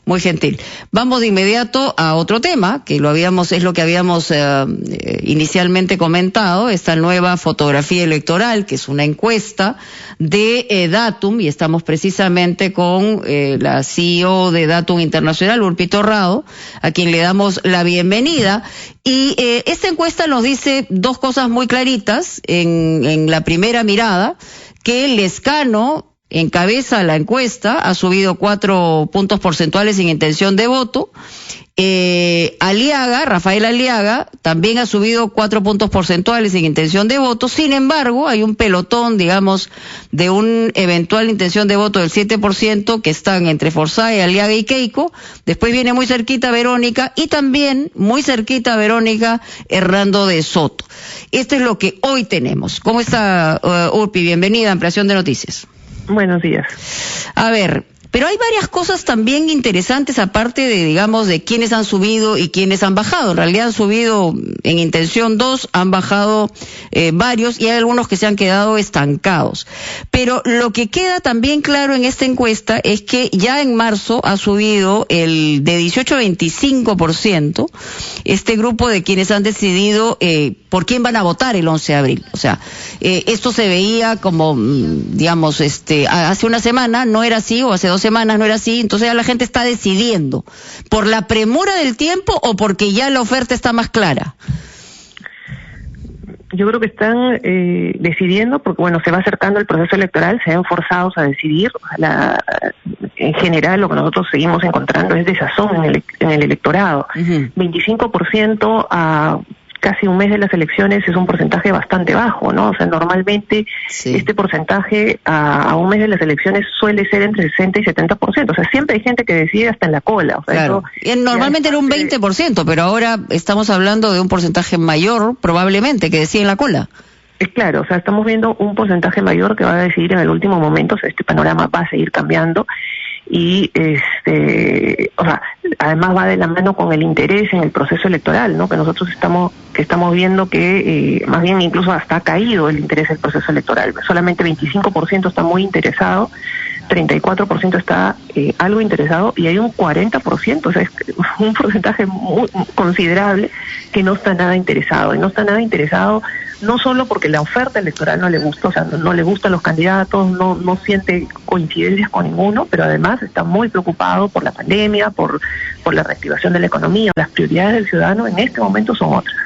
Muy gentil. Vamos de inmediato a otro tema, que es lo que habíamos inicialmente comentado, esta nueva fotografía electoral, que es una encuesta de Datum, y estamos precisamente con la CEO de Datum Internacional, Urpi Torrado, a quien le damos la bienvenida. Y esta encuesta nos dice dos cosas muy claritas en la primera mirada, que Lezcano encabeza la encuesta, ha subido 4 puntos porcentuales en intención de voto. Rafael Aliaga, también ha subido 4 puntos porcentuales en intención de voto. Sin embargo, hay un pelotón, digamos, de un eventual intención de voto del 7% que están entre Forsyth, Aliaga y Keiko. Después viene muy cerquita Verónica y también muy cerquita Verónica Hernando de Soto. Esto es lo que hoy tenemos. ¿Cómo está, Urpi? Bienvenida a Ampliación de Noticias. Buenos días. A ver, pero hay varias cosas también interesantes, aparte de, digamos, de quiénes han subido y quiénes han bajado. En realidad han subido en intención 2, han bajado varios, y hay algunos que se han quedado estancados. Pero lo que queda también claro en esta encuesta es que ya en marzo ha subido de 18 a 25% este grupo de quienes han decidido por quién van a votar el 11 de abril. O sea, esto se veía como, digamos, hace una semana no era así, o hace 2 semanas no era así, entonces ya la gente está decidiendo, ¿por la premura del tiempo o porque ya la oferta está más clara? Yo creo que están decidiendo porque, bueno, se va acercando el proceso electoral, se ven forzados a decidir. En general, lo que nosotros seguimos encontrando es desazón en el electorado. 25% a casi un mes de las elecciones es un porcentaje bastante bajo, ¿no? O sea, normalmente este porcentaje a un mes de las elecciones suele ser entre 60 y 70%. O sea, siempre hay gente que decide hasta en la cola. O sea, claro. Normalmente era un 20%, pero ahora estamos hablando de un porcentaje mayor, probablemente, que decide en la cola. Es claro, o sea, estamos viendo un porcentaje mayor que va a decidir en el último momento. O sea, este panorama va a seguir cambiando. Y o sea, además va de la mano con el interés en el proceso electoral, ¿no? Que nosotros estamos viendo que más bien incluso hasta ha caído el interés en el proceso electoral. Solamente 25% está muy interesado, 34% está algo interesado, y hay un 40%, o sea, es un porcentaje muy considerable que no está nada interesado. Y no está nada interesado no solo porque la oferta electoral no le gusta, o sea, no le gustan los candidatos, no siente coincidencias con ninguno, pero además está muy preocupado por la pandemia, por la reactivación de la economía. Las prioridades del ciudadano en este momento son otras.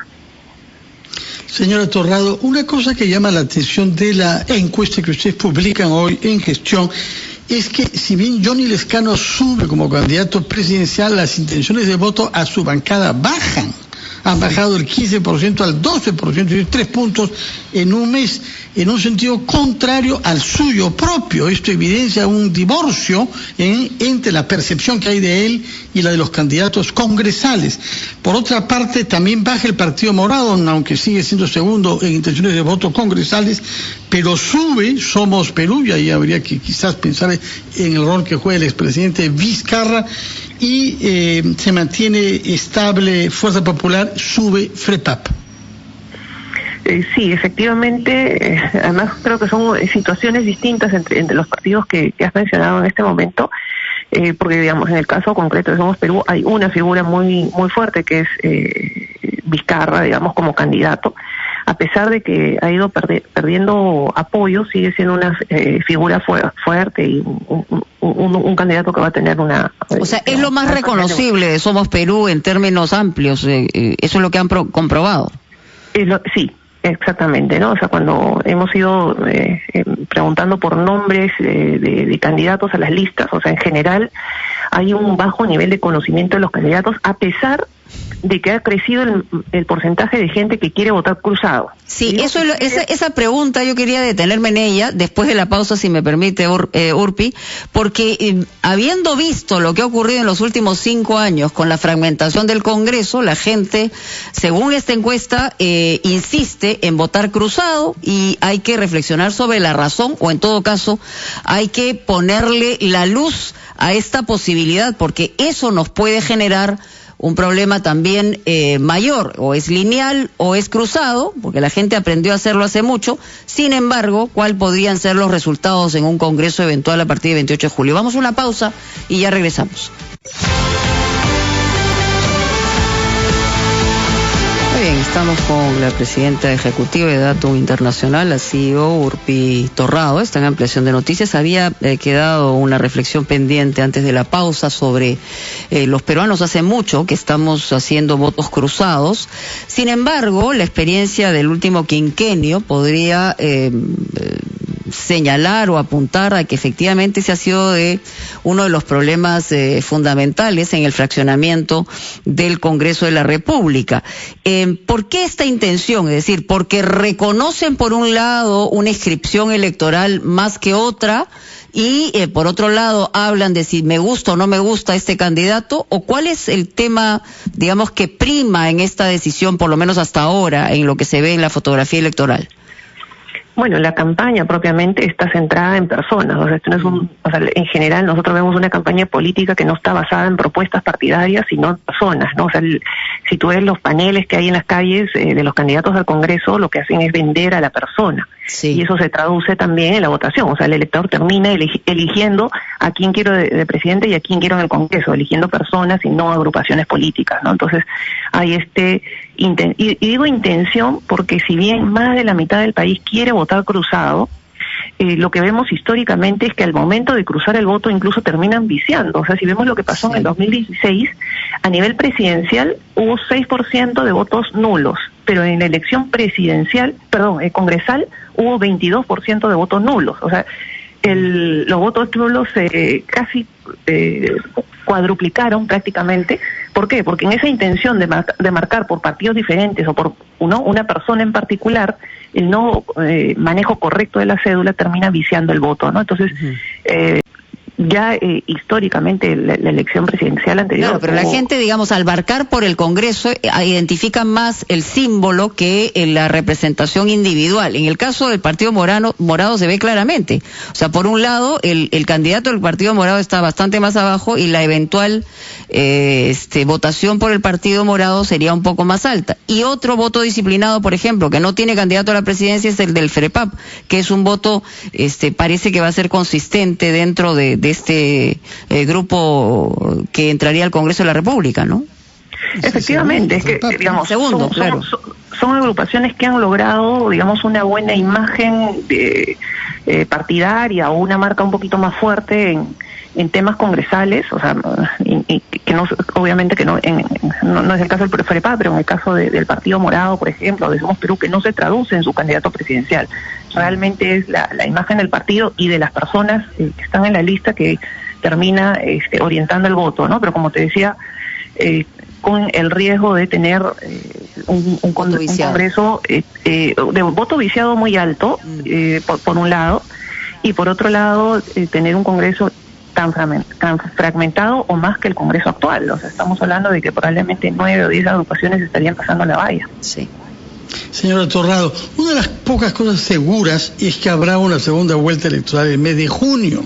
Señora Torrado, una cosa que llama la atención de la encuesta que ustedes publican hoy en Gestión es que, si bien Johnny Lezcano sube como candidato presidencial, las intenciones de voto a su bancada bajan. Han bajado del 15% al 12%, y 3 puntos en un mes, en un sentido contrario al suyo propio. Esto evidencia un divorcio entre la percepción que hay de él y la de los candidatos congresales. Por otra parte, también baja el Partido Morado, aunque sigue siendo segundo en intenciones de voto congresales, pero sube Somos Perú, y ahí habría que quizás pensar en el rol que juega el expresidente Vizcarra, y se mantiene estable Fuerza Popular, sube FREPAP. Sí, efectivamente, además creo que son situaciones distintas entre los partidos que has mencionado en este momento, porque, digamos, en el caso concreto de Somos Perú hay una figura muy fuerte que es Vizcarra, digamos, como candidato. A pesar de que ha ido perdiendo apoyo, sigue siendo una figura fuerte y un candidato que va a tener una... O sea, es lo más reconocible de Somos Perú en términos amplios, eso es lo que han comprobado. Sí, exactamente, ¿no? O sea, cuando hemos ido preguntando por nombres de candidatos a las listas, o sea, en general hay un bajo nivel de conocimiento de los candidatos, a pesar de que ha crecido el porcentaje de gente que quiere votar cruzado. Sí, esa pregunta yo quería detenerme en ella después de la pausa, si me permite, Urpi, porque habiendo visto lo que ha ocurrido en los últimos 5 años con la fragmentación del Congreso, la gente, según esta encuesta, insiste en votar cruzado, y hay que reflexionar sobre la razón, o en todo caso hay que ponerle la luz a esta posibilidad, porque eso nos puede generar un problema también mayor, o es lineal o es cruzado, porque la gente aprendió a hacerlo hace mucho. Sin embargo, ¿cuáles podrían ser los resultados en un congreso eventual a partir del 28 de julio? Vamos a una pausa y ya regresamos. Estamos con la presidenta ejecutiva de Datum Internacional, la CEO Urpi Torrado. Está en Ampliación de Noticias. Había quedado una reflexión pendiente antes de la pausa sobre los peruanos hace mucho que estamos haciendo votos cruzados. Sin embargo, la experiencia del último quinquenio podría señalar o apuntar a que efectivamente ese ha sido uno de los problemas fundamentales en el fraccionamiento del Congreso de la República. ¿Por qué esta intención? Es decir, ¿porque reconocen por un lado una inscripción electoral más que otra y por otro lado hablan de si me gusta o no me gusta este candidato? ¿O cuál es el tema, digamos, que prima en esta decisión, por lo menos hasta ahora, en lo que se ve en la fotografía electoral? Bueno, la campaña propiamente está centrada en personas, o sea, esto no es en general nosotros vemos una campaña política que no está basada en propuestas partidarias, sino en personas, ¿no? O sea, si tú ves los paneles que hay en las calles de los candidatos al Congreso, lo que hacen es vender a la persona. Sí. Y eso se traduce también en la votación, o sea, el elector termina eligiendo a quién quiero de presidente y a quién quiero en el Congreso, eligiendo personas y no agrupaciones políticas, ¿no? Entonces, hay y digo intención porque si bien más de la mitad del país quiere votar cruzado, lo que vemos históricamente es que al momento de cruzar el voto incluso terminan viciando. O sea, si vemos lo que pasó en el 2016, a nivel presidencial hubo 6% de votos nulos, pero en la elección congresal hubo 22% de votos nulos. O sea, los votos nulos casi cuadruplicaron prácticamente. ¿Por qué? Porque en esa intención de marcar por partidos diferentes o por una persona en particular, el no manejo correcto de la cédula termina viciando el voto, ¿no? Entonces, históricamente la elección presidencial anterior... Claro, pero la gente, digamos, al marcar por el Congreso, identifica más el símbolo que la representación individual. En el caso del Partido Morado se ve claramente. O sea, por un lado, el candidato del Partido Morado está bastante más abajo y la eventual votación por el Partido Morado sería un poco más alta. Y otro voto disciplinado, por ejemplo, que no tiene candidato a la presidencia, es el del FREPAP, que es un voto, parece que va a ser consistente dentro de este grupo que entraría al Congreso de la República, ¿no? Efectivamente, es que, digamos, son agrupaciones que han logrado, digamos, una buena imagen partidaria o una marca un poquito más fuerte en temas congresales, o sea, que no, obviamente que no es el caso del FREPAP, pero en el caso del Partido Morado, por ejemplo, de Somos Perú, que no se traduce en su candidato presidencial. Realmente es la imagen del partido y de las personas que están en la lista que termina orientando el voto, ¿no? Pero como te decía, con el riesgo de tener un Congreso de voto viciado muy alto, por un lado, y por otro lado, tener un Congreso tan fragmentado o más que el Congreso actual. O sea, estamos hablando de que probablemente 9 o 10 agrupaciones estarían pasando la valla. Sí. Señora Torrado, una de las pocas cosas seguras es que habrá una segunda vuelta electoral el mes de junio,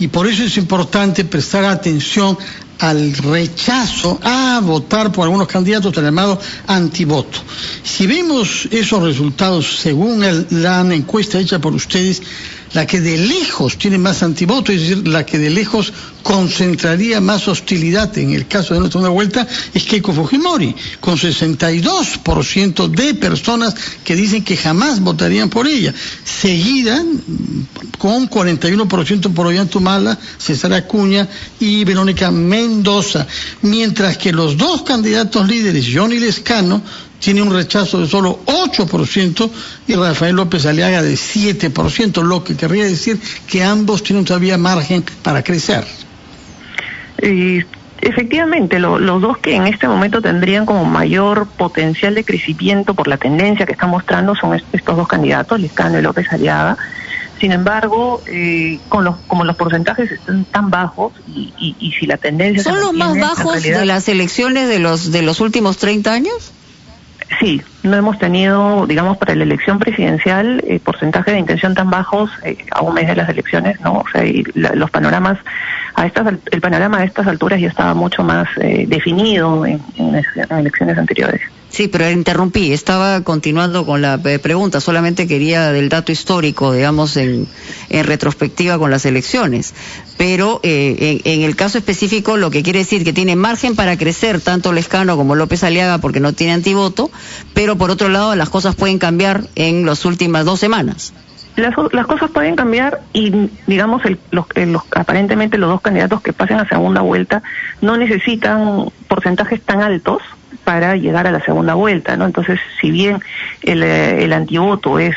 y por eso es importante prestar atención al rechazo a votar por algunos candidatos, el llamado antivoto. Si vemos esos resultados según la encuesta hecha por ustedes, la que de lejos tiene más antivoto, es decir, la que de lejos concentraría más hostilidad en el caso de una segunda vuelta, es Keiko Fujimori, con 62% de personas que dicen que jamás votarían por ella, seguida con 41% por Ollantumala, César Acuña y Verónica Mendoza, mientras que los dos candidatos líderes, Johnny Lescano, tiene un rechazo de solo 8% y Rafael López Aliaga de 7%, lo que querría decir que ambos tienen todavía margen para crecer. Efectivamente, los dos que en este momento tendrían como mayor potencial de crecimiento por la tendencia que están mostrando son estos dos candidatos, Lescano y López Aliaga. Sin embargo, como los porcentajes están tan bajos y si la tendencia... ¿Son los más bajos de las elecciones de los últimos 30 años? Sí, no hemos tenido, digamos, para la elección presidencial porcentaje de intención tan bajos a un mes de las elecciones, ¿no? O sea, los panoramas el panorama a estas alturas ya estaba mucho más definido en elecciones anteriores. Sí, pero interrumpí, estaba continuando con la pregunta, solamente quería del dato histórico, digamos, en retrospectiva con las elecciones. Pero en el caso específico, lo que quiere decir que tiene margen para crecer tanto Lescano como López Aliaga porque no tiene antivoto, pero por otro lado las cosas pueden cambiar en las últimas 2 semanas. Las cosas pueden cambiar y, digamos, aparentemente los dos candidatos que pasen a segunda vuelta no necesitan porcentajes tan altos para llegar a la segunda vuelta, ¿no? Entonces, si bien el antivoto es,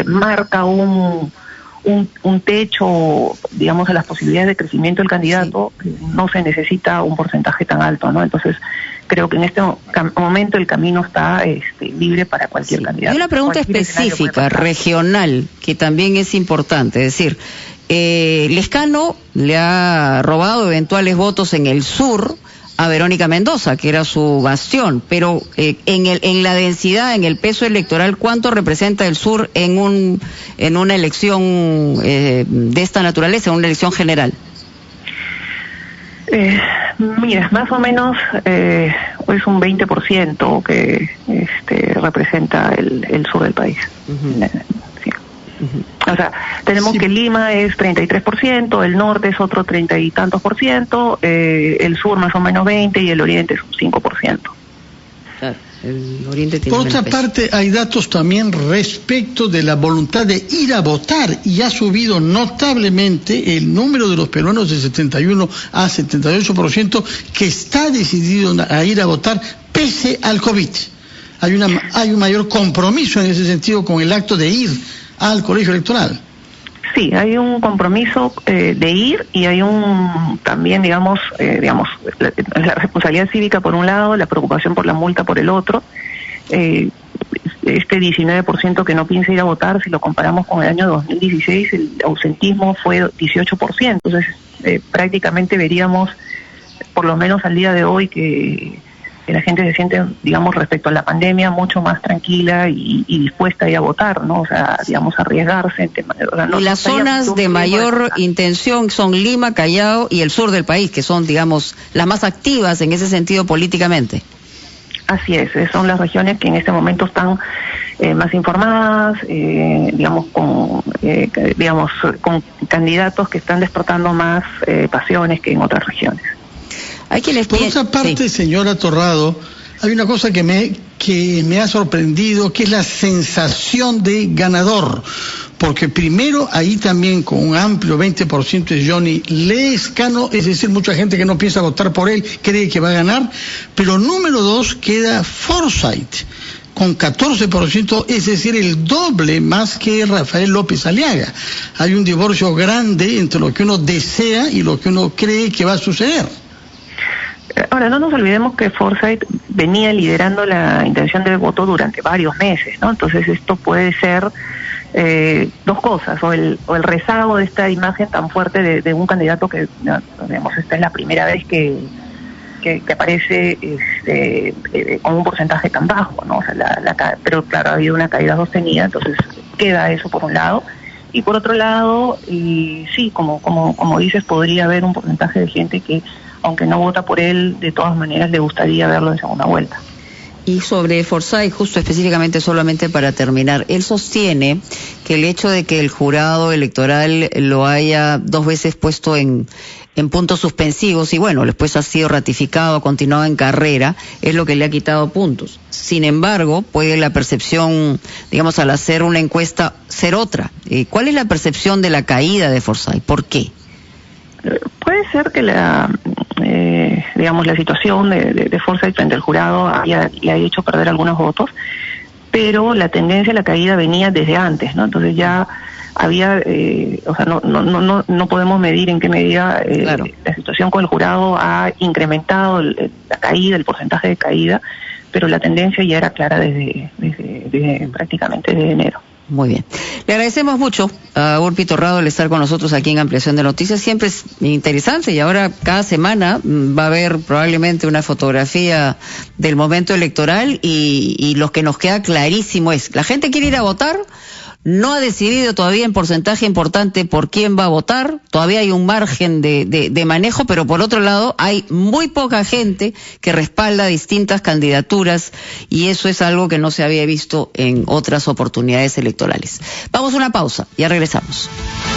marca un techo, digamos, a las posibilidades de crecimiento del candidato, sí, no se necesita un porcentaje tan alto, ¿no? Entonces, creo que en este momento el camino está libre para cualquier candidato. Hay una pregunta específica, regional, que también es importante, es decir, Lescano le ha robado eventuales votos en el sur a Verónica Mendoza, que era su bastión, pero en la densidad, en el peso electoral, ¿cuánto representa el sur en una elección de esta naturaleza, una elección general? Mira, más o menos es un 20% que representa el sur del país. Uh-huh. Sí. Uh-huh. O sea, tenemos que Lima es 33%, el norte es otro 30 y tantos %, el sur más o menos 20% y el oriente es un 5%. Claro. El oriente tiene Por otra parte, hay datos también respecto de la voluntad de ir a votar y ha subido notablemente el número de los peruanos de 71 a 78% que está decidido a ir a votar pese al COVID. Hay un mayor compromiso en ese sentido con el acto de ir al colegio electoral. Sí, hay un compromiso de ir y hay también, digamos, la responsabilidad cívica por un lado, la preocupación por la multa por el otro. Este 19% que no piensa ir a votar, si lo comparamos con el año 2016, el ausentismo fue 18%. Entonces, prácticamente veríamos, por lo menos al día de hoy, que la gente se siente, digamos, respecto a la pandemia, mucho más tranquila y dispuesta a ir a votar, ¿no? O sea, digamos, arriesgarse. Y las zonas de mayor intención son Lima, Callao y el sur del país, que son, digamos, las más activas en ese sentido políticamente. Así es, son las regiones que en este momento están más informadas, con candidatos que están despertando más pasiones que en otras regiones. Por otra parte, sí, señora Torrado, hay una cosa que me ha sorprendido, que es la sensación de ganador, porque primero ahí también con un amplio 20% es Johnny Lescano, es decir, mucha gente que no piensa votar por él cree que va a ganar, pero número 2 queda Forsyth con 14%, es decir, el doble más que Rafael López Aliaga. Hay un divorcio grande entre lo que uno desea y lo que uno cree que va a suceder. Ahora, no nos olvidemos que Forsyth venía liderando la intención de voto durante varios meses, ¿no? Entonces esto puede ser dos cosas, o el rezago de esta imagen tan fuerte de un candidato que, digamos, esta es la primera vez que aparece con un porcentaje tan bajo, ¿no? O sea, pero claro, ha habido una caída sostenida, entonces queda eso por un lado. Y por otro lado, sí, como dices, podría haber un porcentaje de gente que, aunque no vota por él, de todas maneras le gustaría verlo en segunda vuelta. Y sobre Forsyth, justo específicamente, solamente para terminar, él sostiene que el hecho de que el jurado electoral lo haya 2 veces puesto en puntos suspensivos y bueno, después ha sido ratificado, ha continuado en carrera, es lo que le ha quitado puntos. Sin embargo, puede la percepción, digamos, al hacer una encuesta, ser otra. ¿Cuál es la percepción de la caída de Forsyth? ¿Por qué? Puede ser que la situación de Forsyth frente al jurado le haya hecho perder algunos votos, pero la tendencia a la caída venía desde antes, ¿no? Entonces ya había, no podemos medir en qué medida claro, la situación con el jurado ha incrementado la caída, el porcentaje de caída, pero la tendencia ya era clara desde prácticamente desde enero. Muy bien. Le agradecemos mucho a Urpi Torrado el estar con nosotros aquí en Ampliación de Noticias. Siempre es interesante y ahora cada semana va a haber probablemente una fotografía del momento electoral y lo que nos queda clarísimo es, la gente quiere ir a votar, no ha decidido todavía en porcentaje importante por quién va a votar, todavía hay un margen de manejo, pero por otro lado hay muy poca gente que respalda distintas candidaturas y eso es algo que no se había visto en otras oportunidades electorales. Vamos a una pausa, ya regresamos.